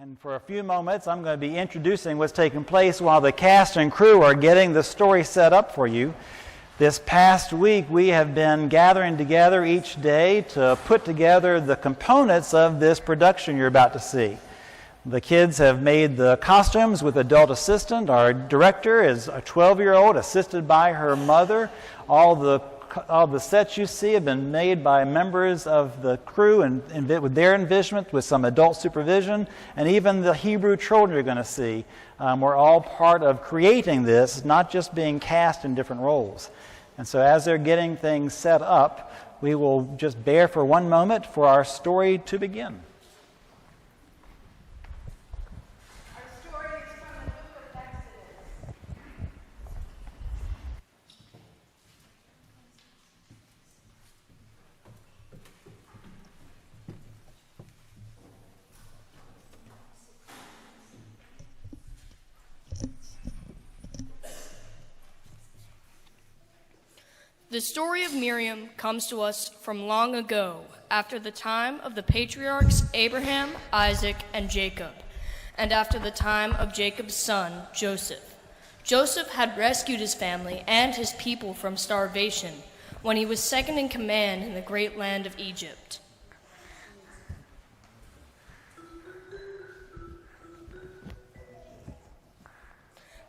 And for a few moments, I'm going to be introducing what's taking place while the cast and crew are getting the story set up for you. This past week, we have been gathering together each day to put together the components of this production you're about to see. The kids have made the costumes with adult assistant. Our director is a 12-year-old assisted by her mother. All the sets you see have been made by members of the crew and with their envisionment, with some adult supervision, and even the Hebrew children you're going to see were all part of creating this, not just being cast in different roles. And so as they're getting things set up, we will just bear for one moment for our story to begin. The story of Miriam comes to us from long ago, after the time of the patriarchs Abraham, Isaac, and Jacob, and after the time of Jacob's son, Joseph. Joseph had rescued his family and his people from starvation when he was second in command in the great land of Egypt.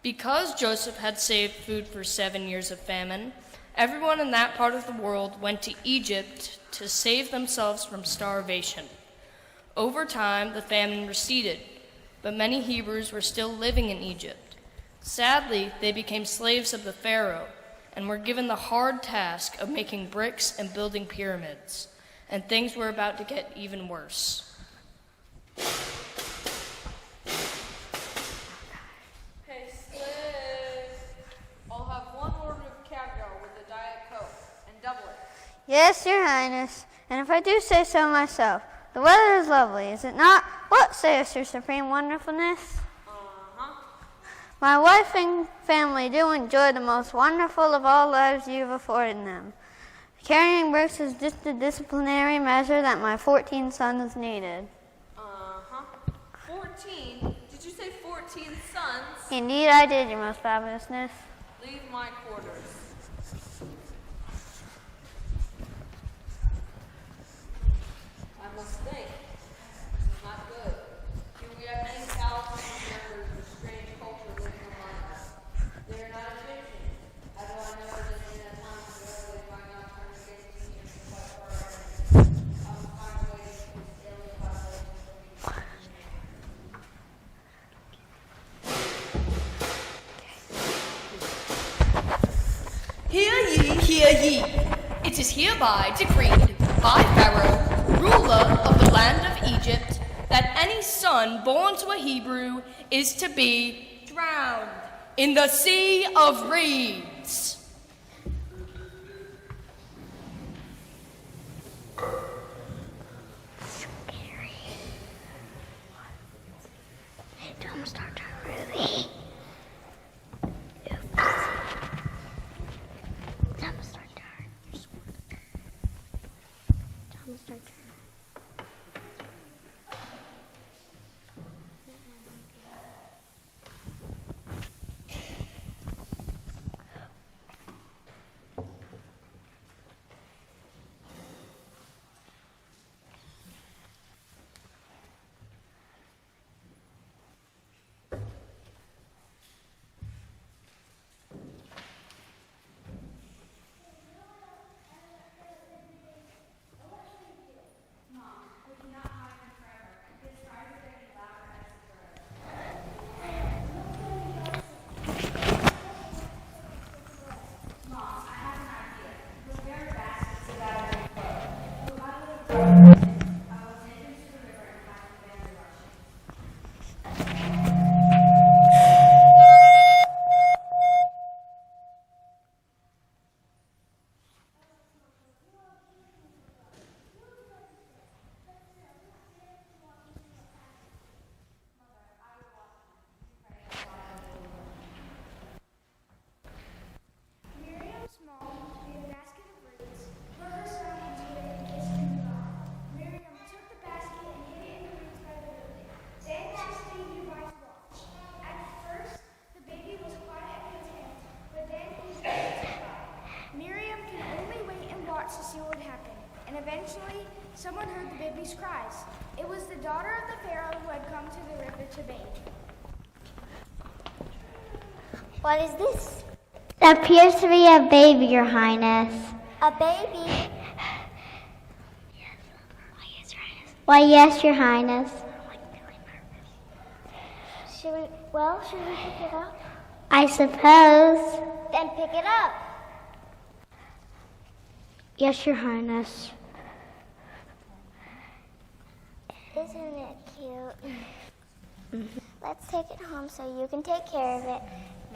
Because Joseph had saved food for 7 years of famine, everyone in that part of the world went to Egypt to save themselves from starvation. Over time, the famine receded, but many Hebrews were still living in Egypt. Sadly, they became slaves of the Pharaoh and were given the hard task of making bricks and building pyramids, and things were about to get even worse. Yes, Your Highness, and if I do say so myself, the weather is lovely, is it not? What sayest, Your Supreme Wonderfulness? My wife and family do enjoy the most wonderful of all lives you have afforded them. Carrying bricks is just a disciplinary measure that my 14 sons needed. 14? Did you say 14 sons? Indeed I did, Your Most Fabulousness. Leave my quarters. I must think. This is not good. Do we have any thousands of members of strange culture living among us? They are not Egyptian. How do I know that in that time together they might not turn against Egypt and fight for our enemies? I will find a way to keep this alien population from being Hear ye, hear ye. It is hereby decreed by Pharaoh, ruler of the land of Egypt, that any son born to a Hebrew is to be drowned in the sea of reeds. Scary. Don't start to really. Someone heard the baby's cries. It was the daughter of the Pharaoh who had come to the river to bathe. What is this? It appears to be a baby, Your Highness. A baby? Why, yes, Your Highness. Should we pick it up? I suppose. Then pick it up. Yes, Your Highness. Isn't it cute? Let's take it home so you can take care of it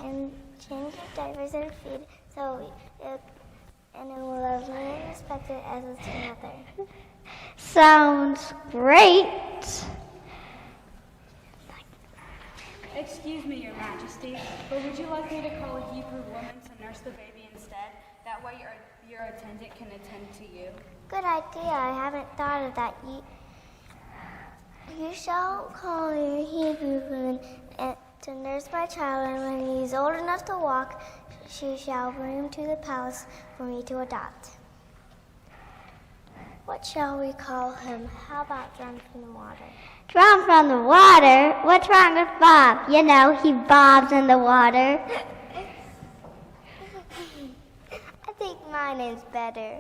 and change your diapers and feed and it will love you and respect it as its mother. Sounds great. Excuse me, Your Majesty, but would you like me to call a Hebrew woman to nurse the baby instead? That way your attendant can attend to you. Good idea. I haven't thought of that. You shall call your Hebrew woman to nurse my child, and when he is old enough to walk, she shall bring him to the palace for me to adopt. What shall we call him? How about Drum from the Water? Drum from the water? What's wrong with Bob? You know, he bobs in the water. I think my name's better.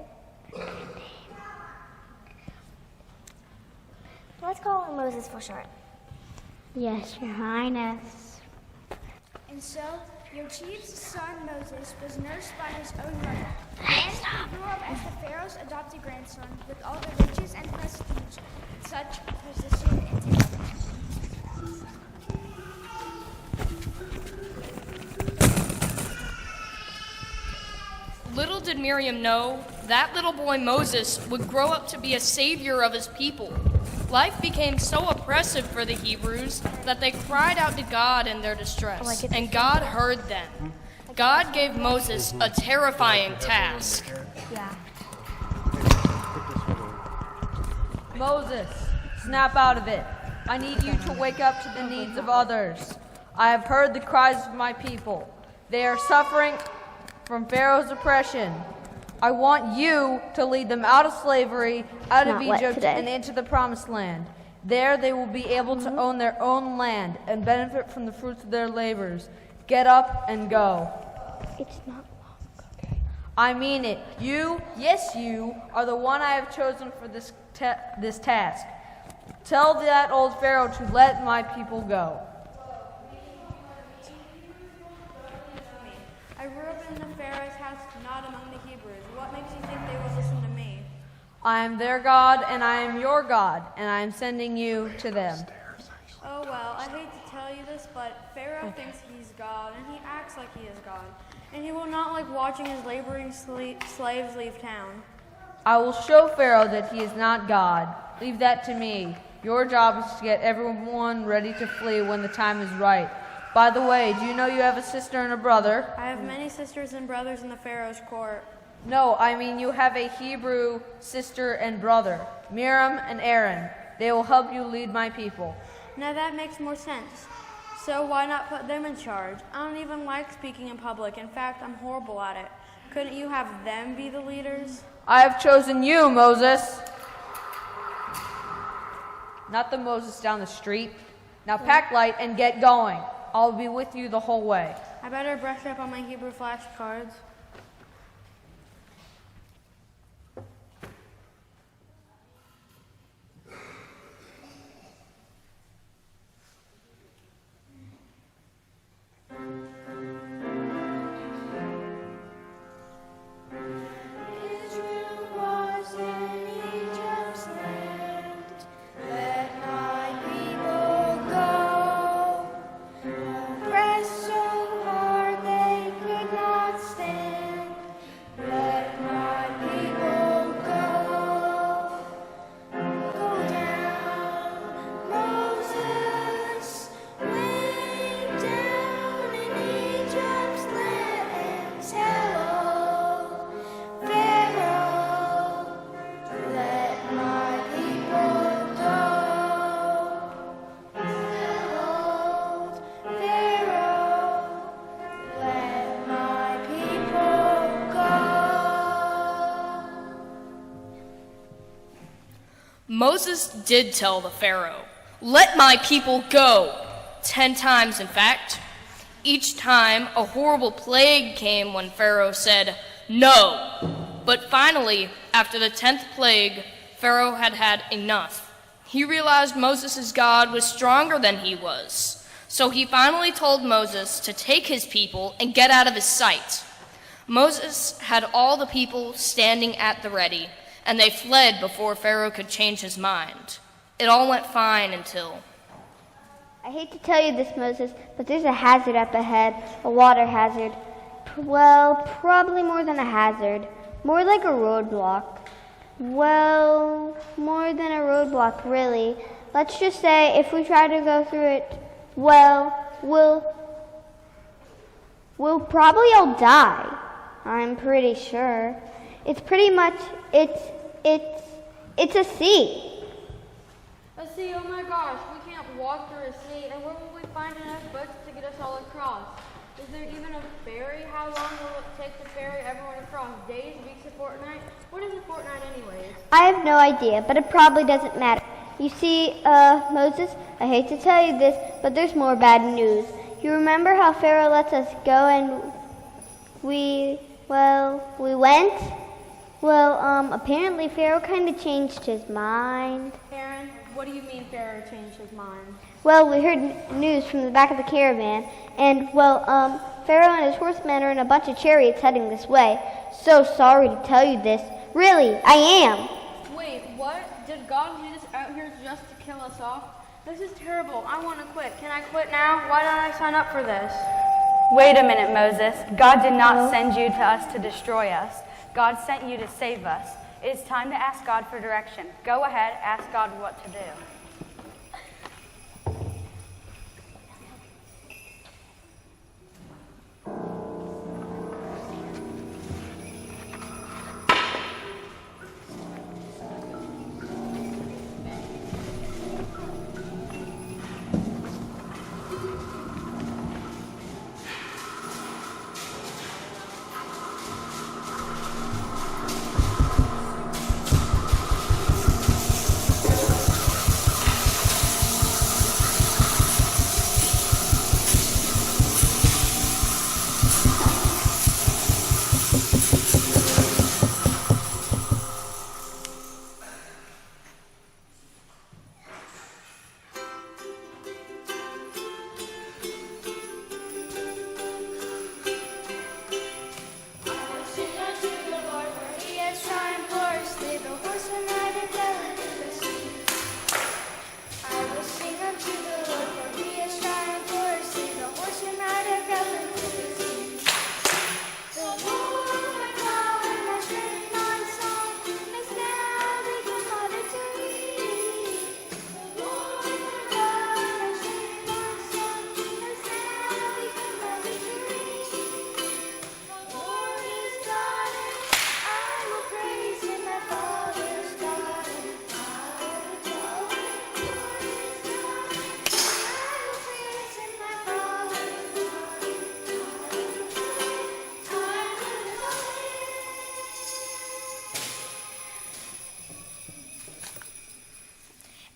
Let's call him Moses for short. Yes, Your Highness. And so, your chief's son Moses was nursed by his own mother. And he grew up as the Pharaoh's adopted grandson with all the riches and prestige such position entailed. Little did Miriam know that little boy Moses would grow up to be a savior of his people. Life became so oppressive for the Hebrews that they cried out to God in their distress, and God heard them. God gave Moses a terrifying task. Moses, snap out of it. I need you to wake up to the needs of others. I have heard the cries of my people. They are suffering from Pharaoh's oppression. I want you to lead them out of slavery, out of Egypt, and into the Promised Land. There they will be able to own their own land and benefit from the fruits of their labors. Get up and go. It's not long. I mean it. You, yes you, are the one I have chosen for this task. Tell that old Pharaoh to let my people go. I grew up in the Pharaoh's house, not among the Hebrews. What makes you think they will listen to me? I am their God, and I am your God, and I am sending you to them. Oh well, I hate to tell you this, but Pharaoh thinks he's God, and he acts like he is God. And he will not like watching his laboring slaves leave town. I will show Pharaoh that he is not God. Leave that to me. Your job is to get everyone ready to flee when the time is right. By the way, do you know you have a sister and a brother? I have many sisters and brothers in the Pharaoh's court. No, I mean you have a Hebrew sister and brother, Miriam and Aaron. They will help you lead my people. Now that makes more sense. So why not put them in charge? I don't even like speaking in public. In fact, I'm horrible at it. Couldn't you have them be the leaders? I have chosen you, Moses. Not the Moses down the street. Now pack light and get going. I'll be with you the whole way. I better brush up on my Hebrew flashcards. So hard they could not stand. Moses did tell the Pharaoh, "Let my people go," 10 times in fact. Each time a horrible plague came when Pharaoh said no. But finally, after the 10th plague, Pharaoh had had enough. He realized Moses' God was stronger than he was. So he finally told Moses to take his people and get out of his sight. Moses had all the people standing at the ready, and they fled before Pharaoh could change his mind. It all went fine until... I hate to tell you this, Moses, but there's a hazard up ahead, a water hazard. Well, probably more than a hazard, more like a roadblock. Well, more than a roadblock, really. Let's just say if we try to go through it, well, we'll probably all die. I'm pretty sure. It's pretty much, it's a sea. A sea, oh my gosh, we can't walk through a sea, and where will we find enough boats to get us all across? Is there even a ferry? How long will it take to ferry everyone across? Days, weeks, a fortnight? What is a fortnight anyways? I have no idea, but it probably doesn't matter. You see, Moses, I hate to tell you this, but there's more bad news. You remember how Pharaoh lets us go and we went? Well, apparently Pharaoh kind of changed his mind. Aaron, what do you mean Pharaoh changed his mind? Well, we heard news from the back of the caravan, and, Pharaoh and his horsemen are in a bunch of chariots heading this way. So sorry to tell you this. Really, I am. Wait, what? Did God lead us out here just to kill us off? This is terrible. I want to quit. Can I quit now? Why don't I sign up for this? Wait a minute, Moses. God did not send you to us to destroy us. God sent you to save us. It is time to ask God for direction. Go ahead, ask God what to do.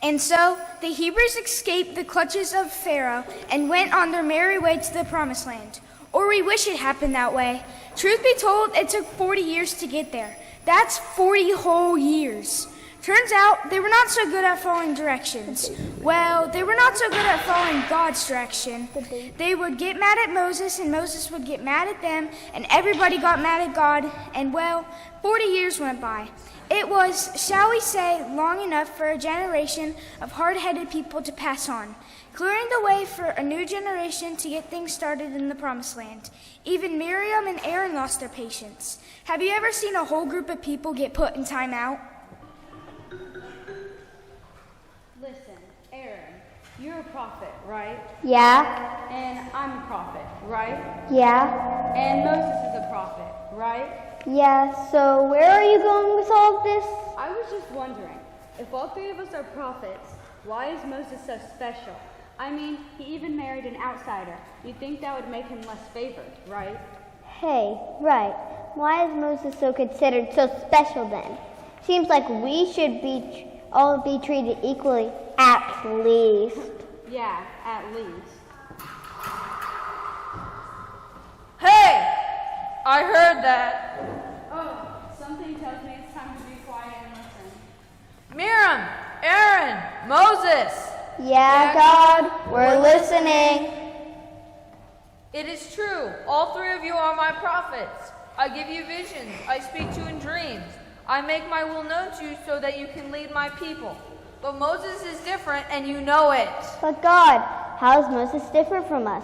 And so the Hebrews escaped the clutches of Pharaoh and went on their merry way to the Promised Land. Or we wish it happened that way. Truth be told, it took 40 years to get there. That's 40 whole years. Turns out they were not so good at following directions. Well, they were not so good at following God's direction. They would get mad at Moses, and Moses would get mad at them, and everybody got mad at God, and 40 years went by. It was, shall we say, long enough for a generation of hard-headed people to pass on, clearing the way for a new generation to get things started in the Promised Land. Even Miriam and Aaron lost their patience. Have you ever seen a whole group of people get put in time out? Listen, Aaron, you're a prophet, right? Yeah, And I'm a prophet, right? yeah, And Moses is a prophet, right? yeah. So where are you going with all of this? I was just wondering, if all three of us are prophets, why is Moses so special? I mean, he even married an outsider. You'd think that would make him less favored, right? Hey, right. Why is Moses so considered so special then? Seems like we should be all be treated equally, at least. Yeah, at least. Hey! I heard that. Oh, something tells me it's time to be quiet and listen. Miriam, Aaron, Moses. Yeah, God, we're listening. It is true. All three of you are my prophets. I give you visions. I speak to you in dreams. I make my will known to you so that you can lead my people. But Moses is different, and you know it. But God, how is Moses different from us?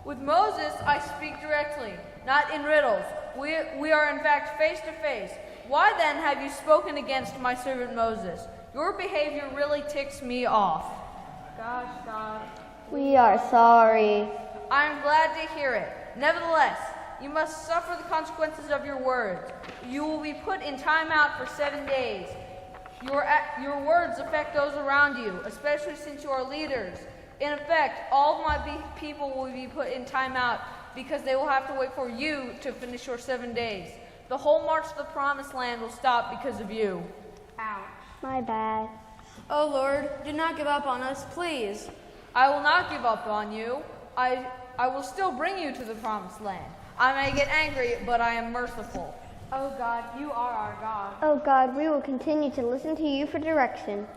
With Moses, I speak directly, not in riddles. We are in fact face to face. Why then have you spoken against my servant Moses? Your behavior really ticks me off. Gosh, God. We are sorry. I am glad to hear it. Nevertheless, you must suffer the consequences of your words. You will be put in timeout for 7 days. Your words affect those around you, especially since you are leaders. In effect, all of my people will be put in timeout because they will have to wait for you to finish your 7 days. The whole march to the promised land will stop because of you. Ouch. My bad. Oh, Lord, do not give up on us, please. I will not give up on you. I will still bring you to the promised land. I may get angry, but I am merciful. Oh, God, you are our God. Oh God, we will continue to listen to you for direction.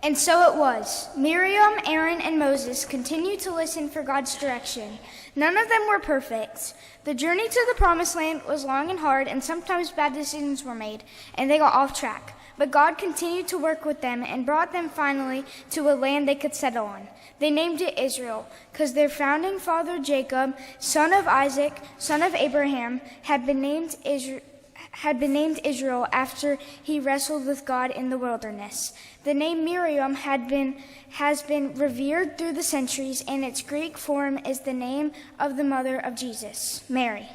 And so it was. Miriam, Aaron, and Moses continued to listen for God's direction. None of them were perfect. The journey to the promised land was long and hard, and sometimes bad decisions were made, and they got off track. But God continued to work with them and brought them finally to a land they could settle on. They named it Israel, because their founding father Jacob, son of Isaac, son of Abraham, had been named Israel after he wrestled with God in the wilderness. The name Miriam has been revered through the centuries, and its Greek form is the name of the mother of Jesus, Mary.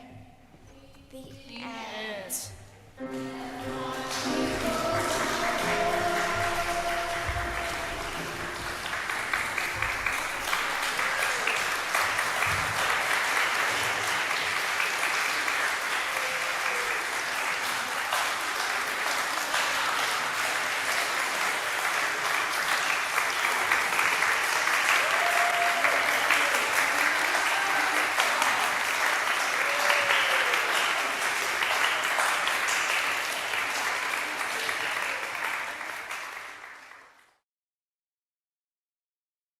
The end.